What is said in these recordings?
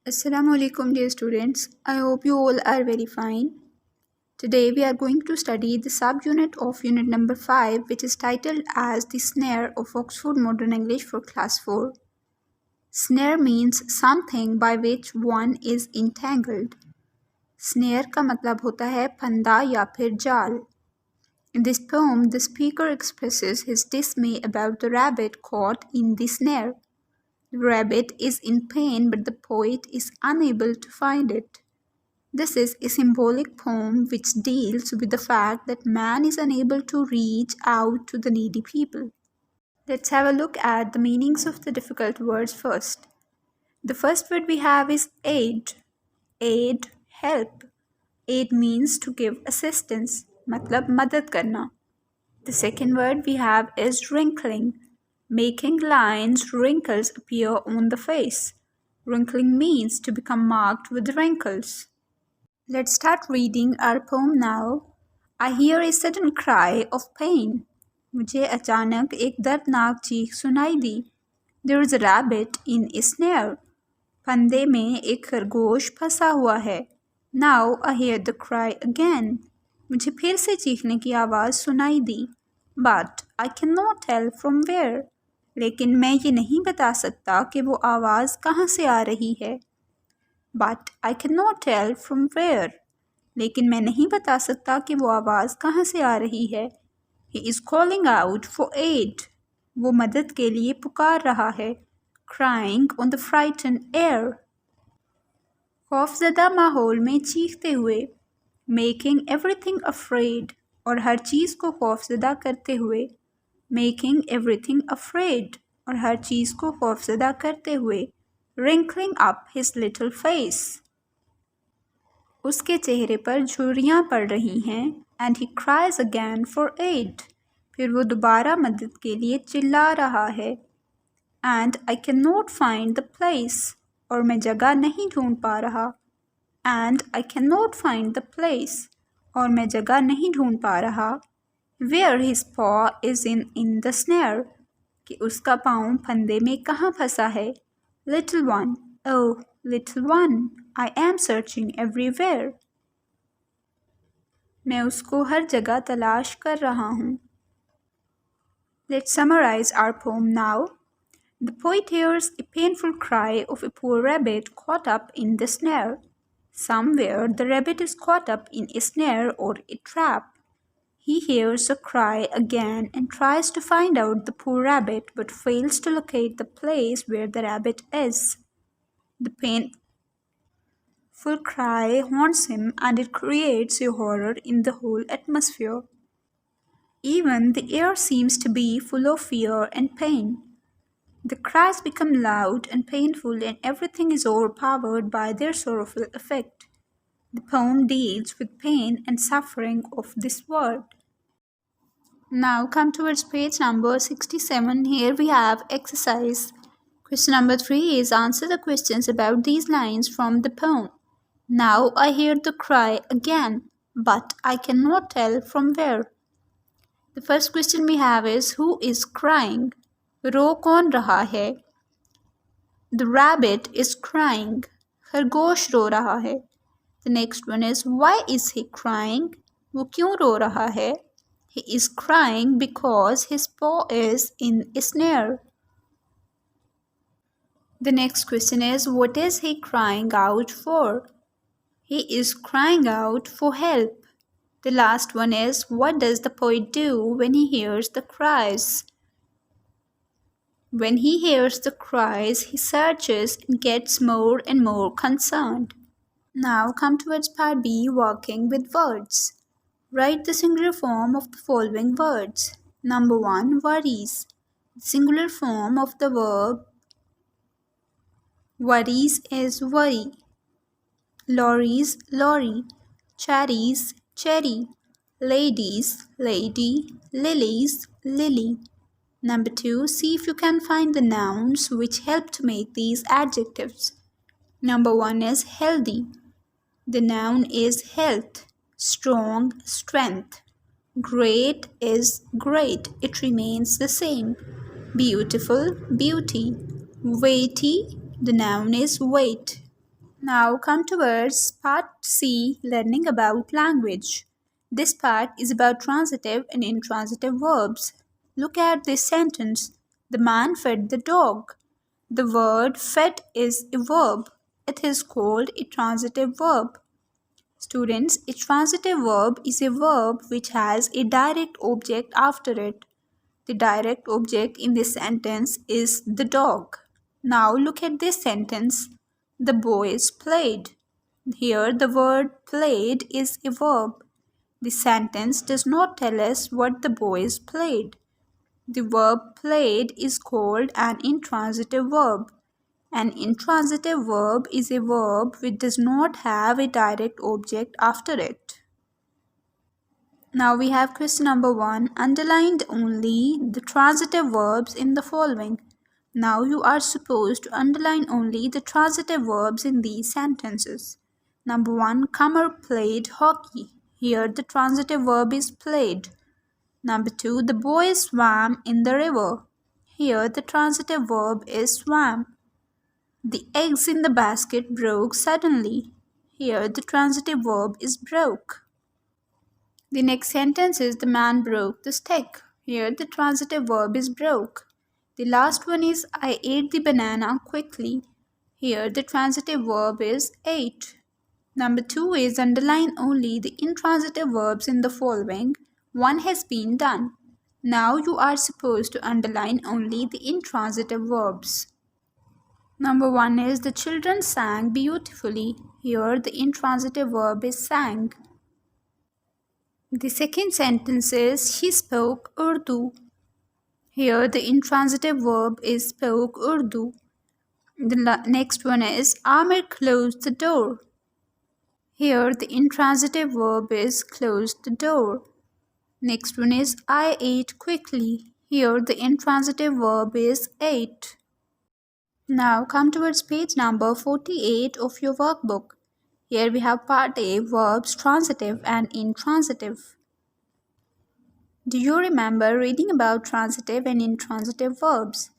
Assalamu alaikum, dear students. I hope you all are very fine. Today we are going to study the subunit of unit number 5, which is titled as the Snare of Oxford Modern English for Class 4. Snare means something by which one is entangled. Snare का मतलब होता है फंदा या फिर जाल. In this poem, the speaker expresses his dismay about the rabbit caught in the snare. The rabbit is in pain, but the poet is unable to find it. This is a symbolic poem which deals with the fact that man is unable to reach out to the needy people. Let's have a look at the meanings of the difficult words first. The first word we have is aid. Aid, help. Aid means to give assistance, मतलब मदद करना. The second word we have is wrinkling. Making lines, wrinkles appear on the face. Wrinkling means to become marked with wrinkles. Let's start reading our poem now. I hear a sudden cry of pain. मुझे अचानक एक दर्दनाक चीख सुनाई दी. There is a rabbit in a snare. फंदे में एक खरगोश फंसा हुआ है. Now I hear the cry again. मुझे फिर से चीखने की आवाज़ सुनाई दी. But I cannot tell from where. लेकिन मैं ये नहीं बता सकता कि वो आवाज़ कहाँ से आ रही है. But I cannot tell from where. लेकिन मैं नहीं बता सकता कि वो आवाज़ कहाँ से आ रही है. He is calling out for aid. वो मदद के लिए पुकार रहा है. Crying on the frightened air. खौफज़दा माहौल में चीखते हुए. Making everything afraid. और हर चीज़ को खौफज़दा करते हुए. Making everything afraid. और हर चीज़ को खौफज़दा करते हुए. Wrinkling up his little face. उसके चेहरे पर झुर्रियाँ पड़ रही हैं. And he cries again for aid. फिर वो दोबारा मदद के लिए चिल्ला रहा है. And I cannot find the place. और मैं जगह नहीं ढूंढ पा रहा. And I cannot find the place. और मैं जगह नहीं ढूंढ पा रहा. Where his paw is in the snare. कि उसका पाँव फंदे में कहाँ फंसा है. Little one, oh little one, I am searching everywhere. मैं उसको हर जगह तलाश कर रहा हूँ. Let's summarize our poem now. The poet hears a painful cry of a poor rabbit caught up in the snare. Somewhere the rabbit is caught up in a snare or a trap. He hears a cry again and tries to find out the poor rabbit but fails to locate the place where the rabbit is. The painful cry haunts him and it creates a horror in the whole atmosphere. Even the air seems to be full of fear and pain. The cries become loud and painful and everything is overpowered by their sorrowful effect. The poem deals with pain and suffering of this world. Now come towards page number 67. Here we have exercise. Question number 3 is answer the questions about these lines from the poem. Now I hear the cry again, but I cannot tell from where. The first question we have is who is crying? रो कौन रहा है? The rabbit is crying. खरगोश रो रहा है. The next one is why is he crying? वो क्यों रो रहा है? He is crying because his paw is in a snare. The next question is what is he crying out for? He is crying out for help. The last one is what does the poet do when he hears the cries? When he hears the cries, he searches and gets more and more concerned. Now come towards part B, working with words. Write the singular form of the following words. Number 1, worries. The singular form of the verb worries is worry. Lorries, lorry. Cherries, cherry. Ladies, lady. Lilies, lily. Number 2, see if you can find the nouns which help to make these adjectives. Number 1 is healthy. The noun is health. Strong, strength. Great is great. It remains the same. Beautiful, beauty. Weighty. The noun is weight. Now come towards part C, learning about language. This part is about transitive and intransitive verbs. Look at this sentence. The man fed the dog. The word fed is a verb. It is called a transitive verb. Students, a transitive verb is a verb which has a direct object after it. The direct object in this sentence is the dog. Now look at this sentence. The boys played. Here the word played is a verb. The sentence does not tell us what the boys played. The verb played is called an intransitive verb. An intransitive verb is a verb which does not have a direct object after it. Now we have question number 1. Underlined only the transitive verbs in the following. Now you are supposed to underline only the transitive verbs in these sentences. Number 1. Kamar played hockey. Here the transitive verb is played. Number 2. The boys swam in the river. Here the transitive verb is swam. The eggs in the basket broke suddenly. Here the transitive verb is broke. The next sentence is the man broke the stick. Here the transitive verb is broke. The last one is I ate the banana quickly. Here the transitive verb is ate. Number 2 is underline only the intransitive verbs in the following. One has been done. Now you are supposed to underline only the intransitive verbs. Number 1 is the children sang beautifully. Here the intransitive verb is sang. The second sentence is she spoke Urdu. Here the intransitive verb is spoke Urdu. The next one is Amir closed the door. Here the intransitive verb is closed the door. Next one is I ate quickly. Here the intransitive verb is ate. Now come towards page number 48 of your workbook. Here we have part A, verbs, transitive and intransitive. Do you remember reading about transitive and intransitive verbs?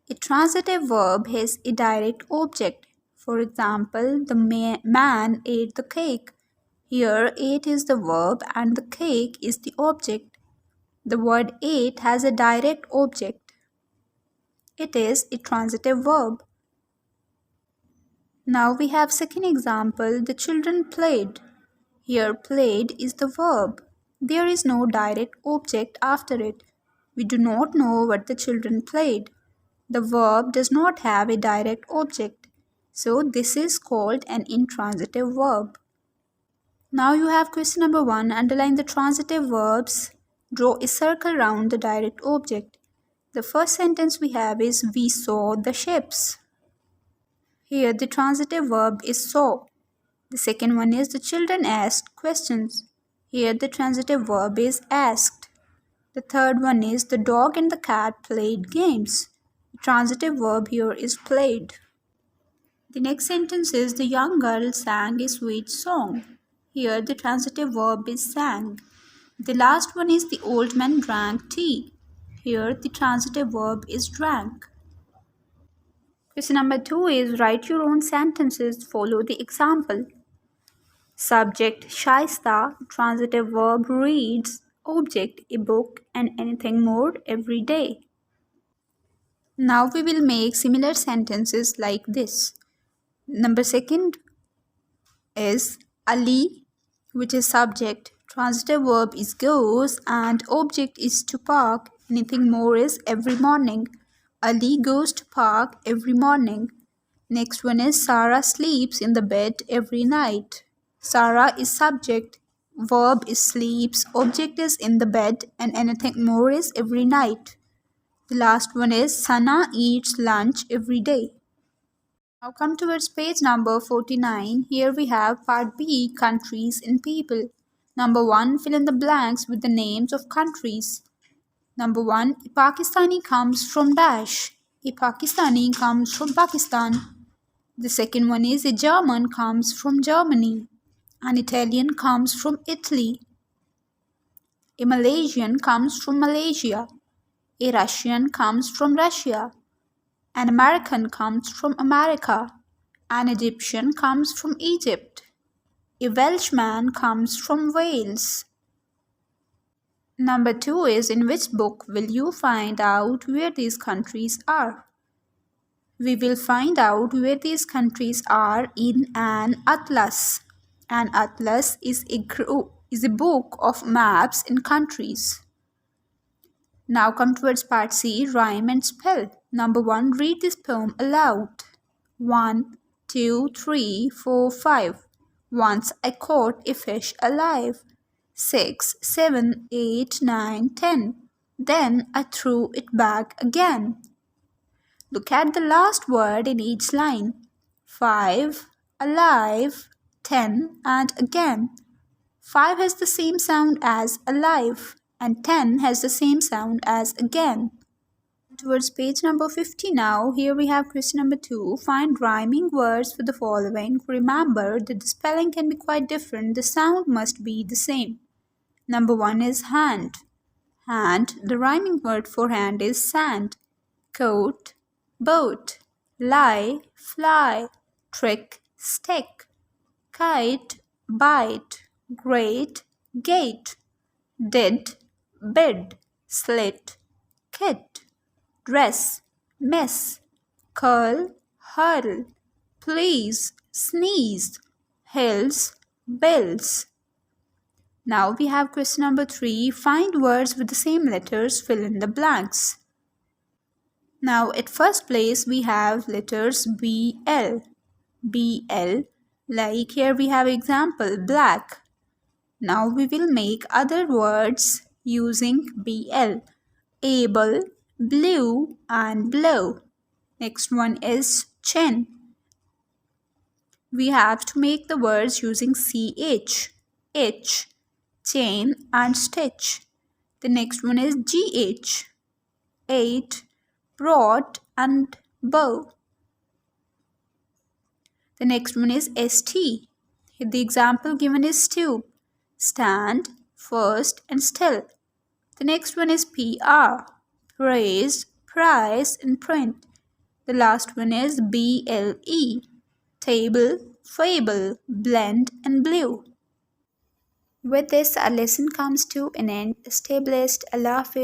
A transitive verb has a direct object. For example, the man ate the cake. Here, ate is the verb and the cake is the object. The word ate has a direct object. It is a transitive verb. Now we have second example, the children played. Here played is the verb. There is no direct object after it. We do not know what the children played. The verb does not have a direct object. So this is called an intransitive verb. Now you have question number 1. Underline the transitive verbs. Draw a circle around the direct object. The first sentence we have is we saw the ships. Here the transitive verb is saw. The second one is the children asked questions. Here the transitive verb is asked. The third one is the dog and the cat played games. The transitive verb here is played. The next sentence is the young girl sang a sweet song. Here the transitive verb is sang. The last one is the old man drank tea. Here the transitive verb is drank. Question number 2 is write your own sentences, follow the example. Subject Shaista, transitive verb reads, object a book and anything more every day. Now we will make similar sentences like this. Number 2 is Ali, which is subject. Transitive verb is goes and object is to park. Anything more is every morning. Ali goes to park every morning. Next one is Sarah sleeps in the bed every night. Sarah is subject. Verb is sleeps. Object is in the bed and anything more is every night. The last one is Sana eats lunch every day. Now come towards page number 49. Here we have part B, countries and people. Number 1, fill in the blanks with the names of countries. Number 1, a Pakistani comes from dash. A Pakistani comes from Pakistan. The second one is a German comes from Germany. An Italian comes from Italy. A Malaysian comes from Malaysia. A Russian comes from Russia. An American comes from America. An Egyptian comes from Egypt. A Welshman comes from Wales. Number 2 is, in which book will you find out where these countries are? We will find out where these countries are in an atlas. An atlas is a book of maps and countries. Now come towards part C, rhyme and spell. Number 1, read this poem aloud. 1, 2, 3, 4, 5. Once I caught a fish alive. 6, 7, 8, 9, 10. Then I threw it back again. Look at the last word in each line. 5, alive, 10, and again. 5 has the same sound as alive, and 10 has the same sound as again. Towards page number 50 now, here we have question number 2. Find rhyming words for the following. Remember that the spelling can be quite different, the sound must be the same. Number 1 is hand. Hand, the rhyming word for hand is sand. Coat, boat. Lie, fly. Trick, stick. Kite, bite. Great, gate. Did, bid. Slit, kit. Dress, miss. Curl, hurl. Please, sneeze. Hills, bills. Now we have question number 3. Find words with the same letters, fill in the blanks. Now at first place we have letters BL. BL, like here we have example black. Now we will make other words using BL. Able, blue and blow. Next one is chin. We have to make the words using CH. Itch, chain and stitch. The next one is GH. 8, broad and bow. The next one is ST. The example given is stoop, stand, first and still. The next one is PR. Praise, price and print. The last one is BLE. Table, fable, blend and blue. With this, our lesson comes to an end. Stay blessed. Allah Hafiz.